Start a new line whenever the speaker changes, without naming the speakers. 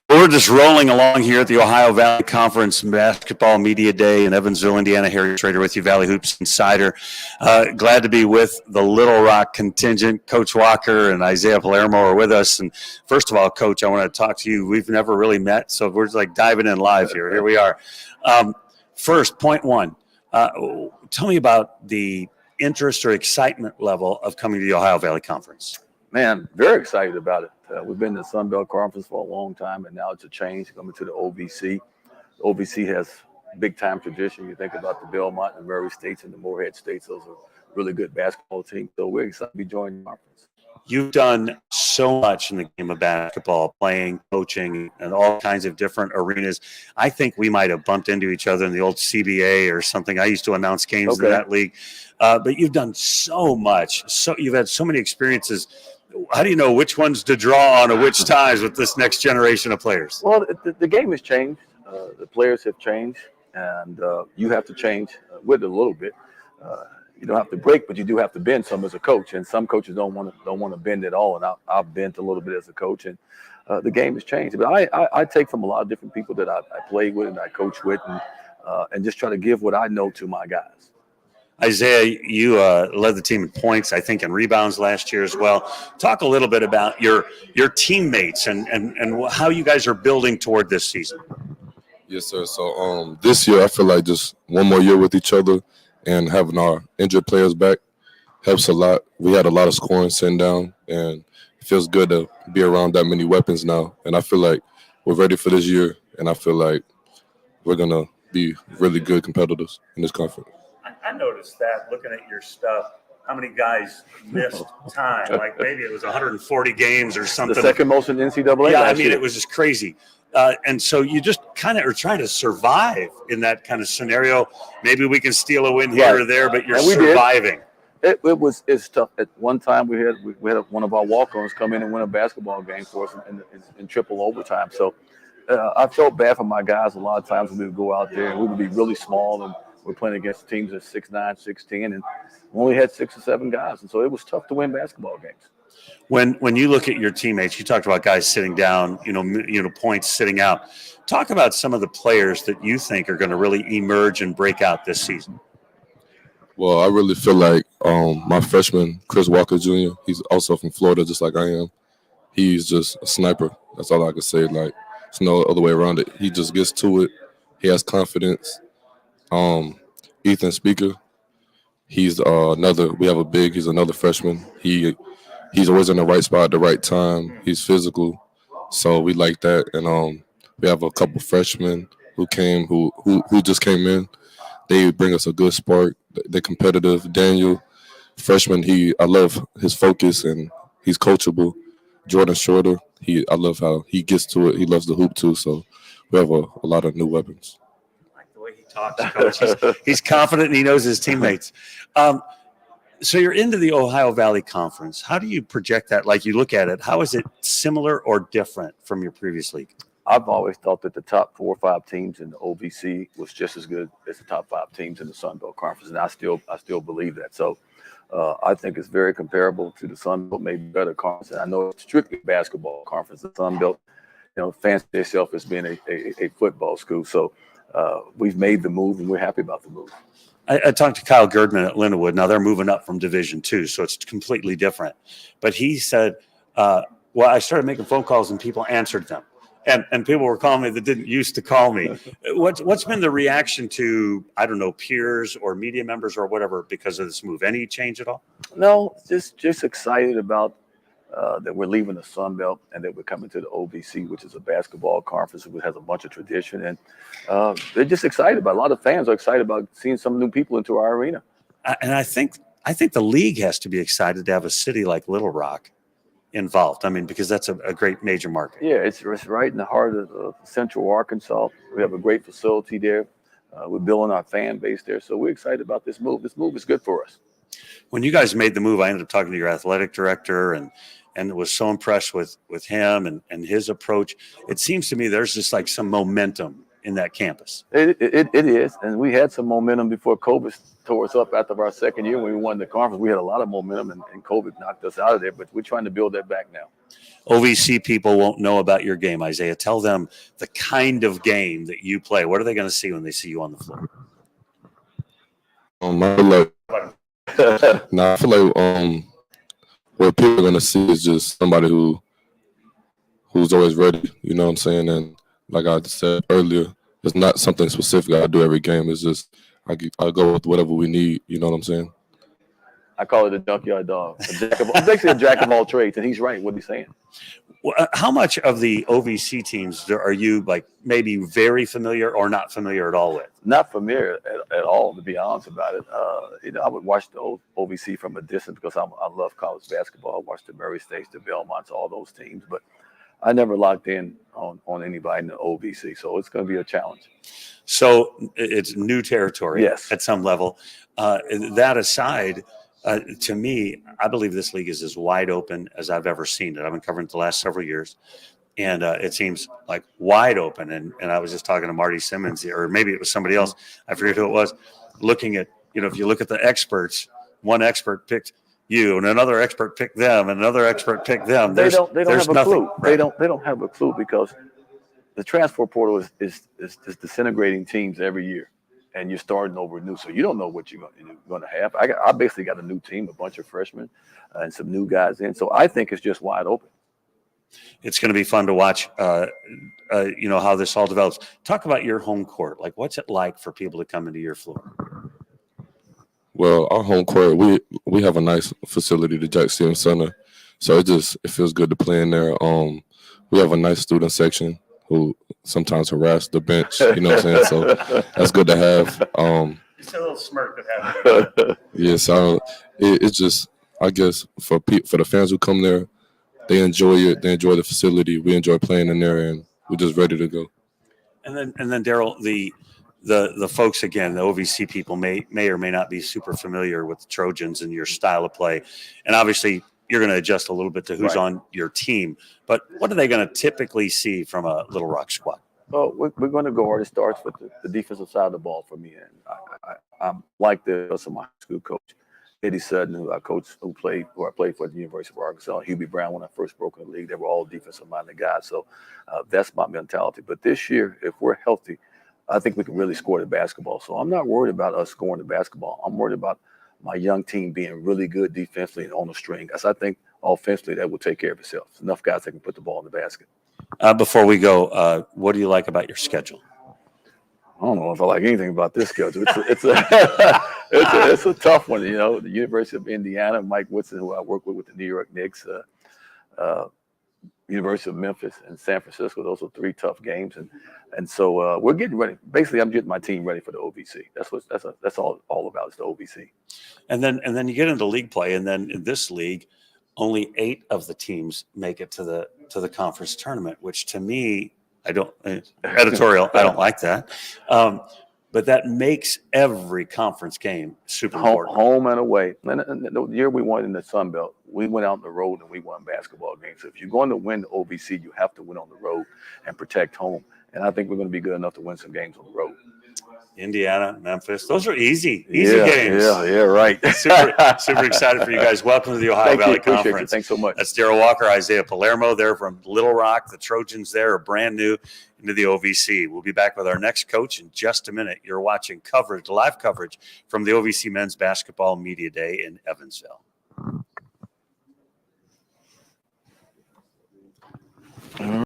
We're just rolling along here at the Ohio Valley Conference Basketball Media Day in Evansville, Indiana. Harry Trader with you, Valley Hoops Insider. Glad to be with the Little Rock contingent. Coach Walker and Isaiah Palermo are with us. And first of all, Coach, I want to talk to you. We've never really met, so we're just like diving in live here. Here we are. First, point one. Tell me about the interest or excitement level of coming to the Ohio Valley Conference.
Man, very excited about it. We've been in the Sun Belt Conference for a long time, and now it's a change coming to the OVC. The OVC has big-time tradition. You think about the Belmont and Murray States and the Moorhead States. Those are really good basketball teams. So we're excited to be joining the conference.
You've done so much in the game of basketball, playing, coaching, and all kinds of different arenas. I think we might have bumped into each other in the old CBA or something. I used to announce games in that league. But you've done so much. So you've had so many experiences. How do you know which ones to draw on or which ties with this next generation of players?
Well, the game has changed. The players have changed, and you have to change with it a little bit. You don't have to break, but you do have to bend some as a coach. And some coaches don't want to bend at all. And I've bent a little bit as a coach, and the game has changed. But I take from a lot of different people that I play with and I coach with, and just try to give what I know to my guys.
Isaiah, you led the team in points, I think, and rebounds last year as well. Talk a little bit about your teammates and how you guys are building toward this season.
Yes, sir. So this year, I feel like just one more year with each other and having our injured players back helps a lot. We had a lot of scoring sitting down, and it feels good to be around that many weapons now. And I feel like we're ready for this year, and I feel like we're going to be really good competitors in this conference.
I noticed that looking at your stuff, how many guys missed time. Like maybe it was 140 games or something.
The second most in NCAA.
Yeah, I mean, it was just crazy. And so you just kind of are trying to survive in that kind of scenario. Maybe we can steal a win here or there, but you're surviving.
It's tough. At one time, we had one of our walk-ons come in and win a basketball game for us in triple overtime. So I felt bad for my guys a lot of times when we would go out there and we would be really small and we're playing against teams at 6'9", 6'10", and we only had 6 or 7 guys, and so it was tough to win basketball games.
When you look at your teammates, you talked about guys sitting down, points sitting out. Talk about some of the players that you think are going to really emerge and break out this season.
Well, I really feel like my freshman, Chris Walker Jr., he's also from Florida, just like I am. He's just a sniper. That's all I can say. Like, there's no other way around it. He just gets to it. He has confidence. Ethan Speaker, he's another. We have a big. He's another freshman. He's always in the right spot at the right time. He's physical, so we like that. And we have a couple freshmen who just came in. They bring us a good spark. They're competitive. Daniel, freshman, I love his focus and he's coachable. Jordan Shorter, I love how he gets to it. He loves the hoop too. So we have a lot of new weapons.
Coach. He's confident and he knows his teammates. So you're into the Ohio Valley Conference. How do you project that? Like you look at it, how is it similar or different from your previous league?
I've always thought that the top 4 or 5 teams in the OVC was just as good as the top 5 teams in the Sun Belt Conference, and I still believe that. So I think it's very comparable to the Sun Belt, maybe better conference. And I know it's strictly basketball conference. The Sun Belt, fancy itself as being a football school. So we've made the move, and we're happy about the move.
I talked to Kyle Girdman at Lindenwood. Now they're moving up from Division II, so it's completely different. But he said, well, I started making phone calls, and people answered them. And people were calling me that didn't used to call me. What's been the reaction to, I don't know, peers or media members or whatever because of this move? Any change at all?
No, just excited about that we're leaving the Sun Belt and that we're coming to the OVC, which is a basketball conference which has a bunch of tradition. And they're just excited about it. A lot of fans are excited about seeing some new people into our arena.
And I think the league has to be excited to have a city like Little Rock involved. I mean, because that's a great major market.
Yeah, it's right in the heart of Central Arkansas. We have a great facility there. We're building our fan base there. So we're excited about this move. This move is good for us.
When you guys made the move, I ended up talking to your athletic director and was so impressed with him and his approach. It seems to me there's just like some momentum in that campus.
It is, and we had some momentum before COVID tore us up after our second year when we won the conference. We had a lot of momentum, and COVID knocked us out of there, but we're trying to build that back now.
OVC people won't know about your game, Isaiah. Tell them the kind of game that you play. What are they going to see when they see you on the floor?
I feel like, I feel like what people are gonna see is just somebody who's always ready. You know what I'm saying? And like I said earlier, it's not something specific I do every game. It's just I go with whatever we need. You know what I'm saying?
I call it a junkyard dog. Basically a jack of all trades, and he's right. What he's saying.
How much of the OVC teams are you like maybe very familiar or not familiar at all with?
Not familiar at all, to be honest about it. I would watch the OVC from a distance because I love college basketball. I watched the Murray States, the Belmonts, all those teams, but I never locked in on anybody in the OVC, so it's going to be a challenge.
So it's new territory,
yes,
at some level. That aside, to me, I believe this league is as wide open as I've ever seen it. I've been covering it the last several years, and it seems like wide open. And I was just talking to Marty Simmons, or maybe it was somebody else. I forget who it was. Looking at, if you look at the experts, one expert picked you, and another expert picked them, and another expert picked them.
They don't have a clue.
Right.
They don't have a clue because the transfer portal is disintegrating teams every year. And you're starting over new, so you don't know what you're going to have. I basically got a new team, a bunch of freshmen, and some new guys in. So I think it's just wide open.
It's going to be fun to watch, how this all develops. Talk about your home court. Like, what's it like for people to come into your floor?
Well, our home court, we have a nice facility, the Jack Stevens Center, so it feels good to play in there. We have a nice student section who sometimes harass the bench, you know what I'm saying? So that's good to have.
Just a little smirk that happened.
Yeah, so it's just, I guess, for the fans who come there, they enjoy it. They enjoy the facility. We enjoy playing in there, and we're just ready to go.
And then Darrell, the folks, again, the OVC people may or may not be super familiar with the Trojans and your style of play. And obviously, you're going to adjust a little bit to who's on your team. But what are they going to typically see from a Little Rock squad?
Well, we're going to go hard. It starts with the defensive side of the ball for me. And I'm like this of my high school coach, Eddie Sutton, who I played for at the University of Arkansas, Hubie Brown when I first broke in the league. They were all defensive-minded guys. So that's my mentality. But this year, if we're healthy, I think we can really score the basketball. So I'm not worried about us scoring the basketball. I'm worried about my young team being really good defensively and on the string. Because I think offensively that will take care of itself. There's enough guys that can put the ball in the basket.
Before we go, what do you like about your schedule?
I don't know if I like anything about this schedule. It's a tough one. The University of Indiana, Mike Woodson, who I work with the New York Knicks, University of Memphis, and San Francisco. Those are three tough games, and so we're getting ready. Basically, I'm getting my team ready for the OVC. That's all about is the OVC.
And then you get into league play, and then in this league, only 8 of the teams make it to the conference tournament, which to me, I don't like that. But that makes every conference game super important.
Home and away. And the year we won in the Sun Belt, we went out on the road and we won basketball games. So if you're going to win the OVC, you have to win on the road and protect home. And I think we're going to be good enough to win some games on the road.
Indiana, Memphis, those are easy games.
Yeah, right.
super excited for you guys. Welcome to the Ohio Valley Conference.
Thanks so much.
That's Darrell Walker, Isaiah Palermo. They're from Little Rock. The Trojans there are brand new into the OVC. We'll be back with our next coach in just a minute. You're watching live coverage from the OVC Men's Basketball Media Day in Evansville.